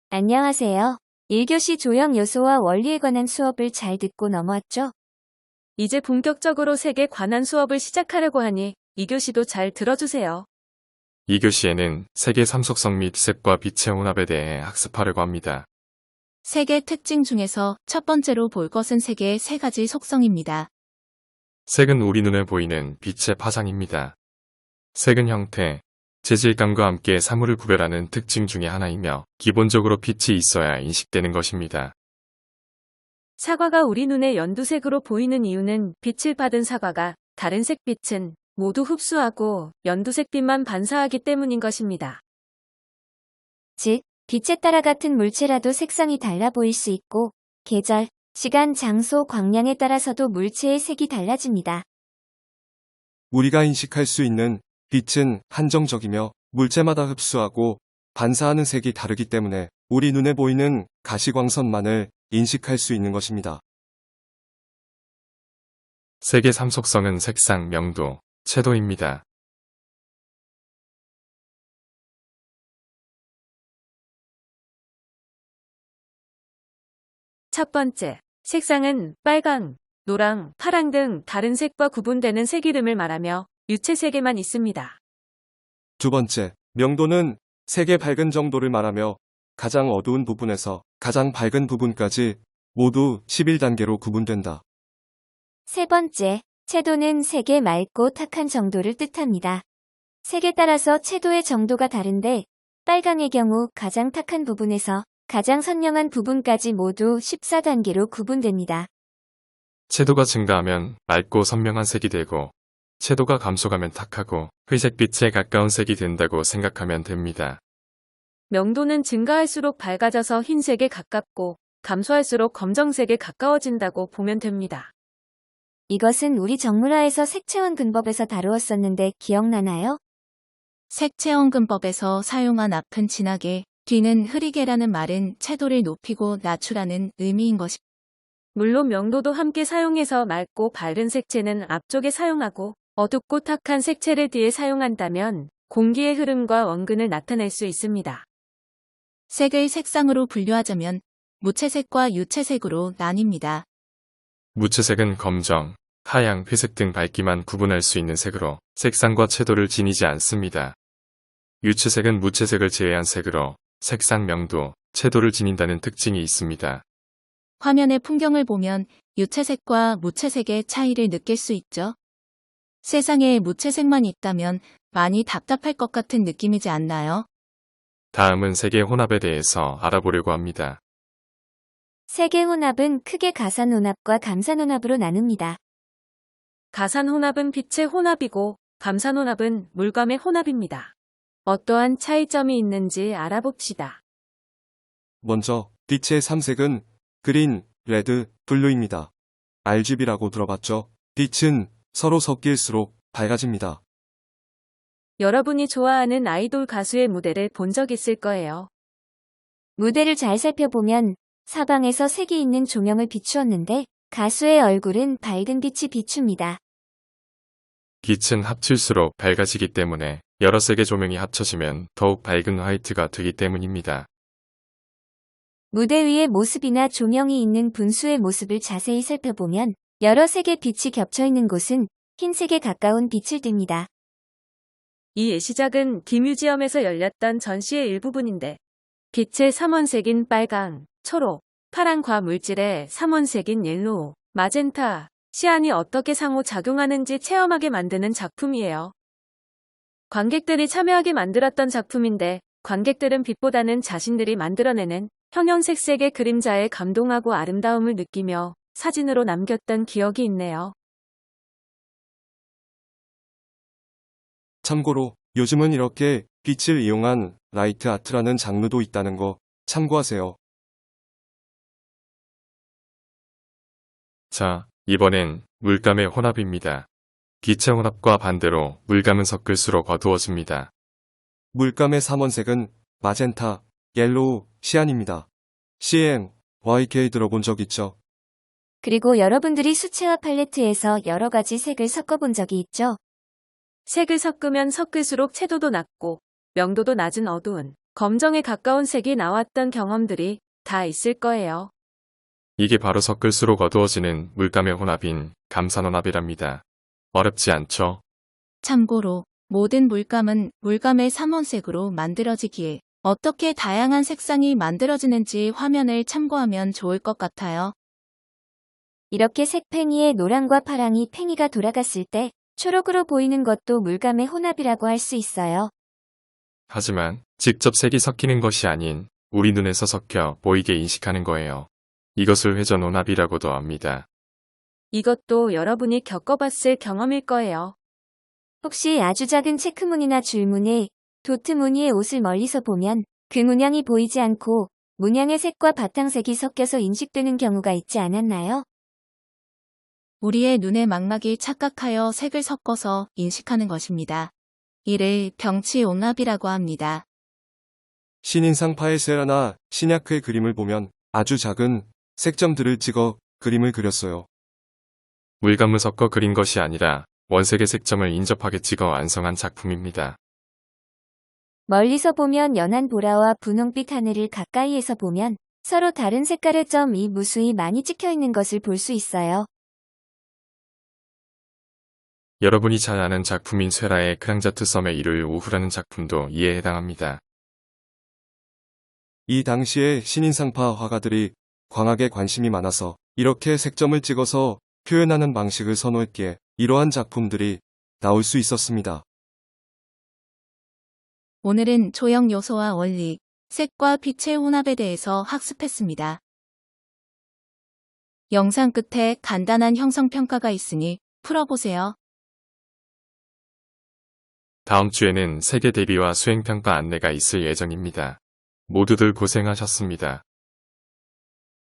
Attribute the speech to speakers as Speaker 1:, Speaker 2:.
Speaker 1: 안녕하세요. 1교시 조형 요소와 원리에 관한 수업을 잘 듣고 넘어왔죠?
Speaker 2: 이제 본격적으로 색에 관한 수업을 시작하려고 하니 2교시도 잘 들어주세요.
Speaker 3: 2교시에는 색의 삼속성 및 색과 빛의 혼합에 대해 학습하려고 합니다.
Speaker 4: 색의 특징 중에서 첫 번째로 볼 것은 색의 세 가지 속성입니다.
Speaker 3: 색은 우리 눈에 보이는 빛의 파장입니다. 색은 형태, 재질감과 함께 사물을 구별하는 특징 중의 하나이며 기본적으로 빛이 있어야 인식되는 것입니다.
Speaker 2: 사과가 우리 눈에 연두색으로 보이는 이유는 빛을 받은 사과가 다른 색빛은 모두 흡수하고 연두색 빛만 반사하기 때문인 것입니다.
Speaker 1: 즉, 빛에 따라 같은 물체라도 색상이 달라 보일 수 있고, 계절, 시간, 장소, 광량에 따라서도 물체의 색이 달라집니다.
Speaker 5: 우리가 인식할 수 있는 빛은 한정적이며 물체마다 흡수하고 반사하는 색이 다르기 때문에 우리 눈에 보이는 가시광선만을 인식할 수 있는 것입니다.
Speaker 3: 색의 삼속성은 색상, 명도, 채도입니다.
Speaker 2: 첫 번째, 색상은 빨강, 노랑, 파랑 등 다른 색과 구분되는 색 이름을 말하며 유채색에만 있습니다.
Speaker 5: 두 번째, 명도는 색의 밝은 정도를 말하며 가장 어두운 부분에서 가장 밝은 부분까지 모두 11단계로 구분된다.
Speaker 1: 세 번째, 채도는 색의 맑고 탁한 정도를 뜻합니다. 색에 따라서 채도의 정도가 다른데, 빨강의 경우 가장 탁한 부분에서 가장 선명한 부분까지 모두 14단계로 구분됩니다.
Speaker 3: 채도가 증가하면 맑고 선명한 색이 되고, 채도가 감소하면 탁하고 회색빛에 가까운 색이 된다고 생각하면 됩니다.
Speaker 2: 명도는 증가할수록 밝아져서 흰색에 가깝고 감소할수록 검정색에 가까워진다고 보면 됩니다.
Speaker 1: 이것은 우리 정물화에서 색채원 근법에서 다루었었는데 기억나나요?
Speaker 4: 색채원 근법에서 사용한 앞은 진하게, 뒤는 흐리게라는 말은 채도를 높이고 낮추라는 의미인 것입니다.
Speaker 2: 물론 명도도 함께 사용해서 맑고 밝은 색채는 앞쪽에 사용하고 어둡고 탁한 색채를 뒤에 사용한다면 공기의 흐름과 원근을 나타낼 수 있습니다.
Speaker 4: 색의 색상으로 분류하자면 무채색과 유채색으로 나뉩니다.
Speaker 3: 무채색은 검정, 하양, 회색 등 밝기만 구분할 수 있는 색으로 색상과 채도를 지니지 않습니다. 유채색은 무채색을 제외한 색으로 색상, 명도, 채도를 지닌다는 특징이 있습니다.
Speaker 4: 화면의 풍경을 보면 유채색과 무채색의 차이를 느낄 수 있죠. 세상에 무채색만 있다면 많이 답답할 것 같은 느낌이지 않나요?
Speaker 3: 다음은 색의 혼합에 대해서 알아보려고 합니다.
Speaker 1: 색의 혼합은 크게 가산혼합과 감산혼합으로 나눕니다.
Speaker 2: 가산혼합은 빛의 혼합이고 감산혼합은 물감의 혼합입니다. 어떠한 차이점이 있는지 알아봅시다.
Speaker 5: 먼저 빛의 3색은 그린, 레드, 블루입니다. RGB라고 들어봤죠? 빛은 서로 섞일수록 밝아집니다.
Speaker 2: 여러분이 좋아하는 아이돌 가수의 무대를 본 적 있을 거예요.
Speaker 1: 무대를 잘 살펴보면 사방에서 색이 있는 조명을 비추었는데 가수의 얼굴은 밝은 빛이 비춥니다.
Speaker 3: 빛은 합칠수록 밝아지기 때문에 여러 색의 조명이 합쳐지면 더욱 밝은 화이트가 되기 때문입니다.
Speaker 1: 무대 위의 모습이나 조명이 있는 분수의 모습을 자세히 살펴보면 여러 색의 빛이 겹쳐 있는 곳은 흰색에 가까운 빛을 띱니다.
Speaker 2: 이 예시작은 디뮤지엄에서 열렸던 전시의 일부분인데 빛의 3원색인 빨강, 초록, 파랑과 물질의 3원색인 옐로우, 마젠타, 시안이 어떻게 상호작용하는지 체험하게 만드는 작품이에요. 관객들이 참여하게 만들었던 작품인데 관객들은 빛보다는 자신들이 만들어내는 형형색색의 그림자에 감동하고 아름다움을 느끼며 사진으로 남겼던 기억이 있네요.
Speaker 5: 참고로 요즘은 이렇게 빛을 이용한 라이트 아트라는 장르도 있다는 거 참고하세요.
Speaker 3: 자, 이번엔 물감의 혼합입니다. 빛의 혼합과 반대로 물감은 섞을수록 어두워집니다.
Speaker 5: 물감의 3원색은 마젠타, 옐로우, 시안입니다. CN, YK 들어본 적 있죠?
Speaker 1: 그리고 여러분들이 수채화 팔레트에서 여러 가지 색을 섞어본 적이 있죠?
Speaker 2: 색을 섞으면 섞을수록 채도도 낮고 명도도 낮은 어두운 검정에 가까운 색이 나왔던 경험들이 다 있을 거예요.
Speaker 3: 이게 바로 섞을수록 어두워지는 물감의 혼합인 감산혼합이랍니다. 어렵지 않죠?
Speaker 4: 참고로 모든 물감은 물감의 삼원색으로 만들어지기에 어떻게 다양한 색상이 만들어지는지 화면을 참고하면 좋을 것 같아요.
Speaker 1: 이렇게 색팽이에 노랑과 파랑이 팽이가 돌아갔을 때 초록으로 보이는 것도 물감의 혼합이라고 할 수 있어요.
Speaker 3: 하지만 직접 색이 섞이는 것이 아닌 우리 눈에서 섞여 보이게 인식하는 거예요. 이것을 회전혼합이라고도 합니다.
Speaker 2: 이것도 여러분이 겪어봤을 경험일 거예요.
Speaker 1: 혹시 아주 작은 체크무늬나 줄무늬, 도트 무늬의 옷을 멀리서 보면 그 문양이 보이지 않고 문양의 색과 바탕색이 섞여서 인식되는 경우가 있지 않았나요?
Speaker 4: 우리의 눈의 망막이 착각하여 색을 섞어서 인식하는 것입니다. 이를 병치용합이라고 합니다.
Speaker 5: 신인상파의 세라나 신야크의 그림을 보면 아주 작은 색점들을 찍어 그림을 그렸어요.
Speaker 3: 물감을 섞어 그린 것이 아니라 원색의 색점을 인접하게 찍어 완성한 작품입니다.
Speaker 1: 멀리서 보면 연한 보라와 분홍빛 하늘을 가까이에서 보면 서로 다른 색깔의 점이 무수히 많이 찍혀 있는 것을 볼 수 있어요.
Speaker 3: 여러분이 잘 아는 작품인 쇠라의 크랑자트 썸의 일요일 오후라는 작품도 이에 해당합니다.
Speaker 5: 이 당시에 신인상파 화가들이 광학에 관심이 많아서 이렇게 색점을 찍어서 표현하는 방식을 선호했기에 이러한 작품들이 나올 수 있었습니다.
Speaker 4: 오늘은 조형 요소와 원리, 색과 빛의 혼합에 대해서 학습했습니다. 영상 끝에 간단한 형성평가가 있으니 풀어보세요.
Speaker 3: 다음 주에는 세계 대비와 수행평가 안내가 있을 예정입니다. 모두들 고생하셨습니다.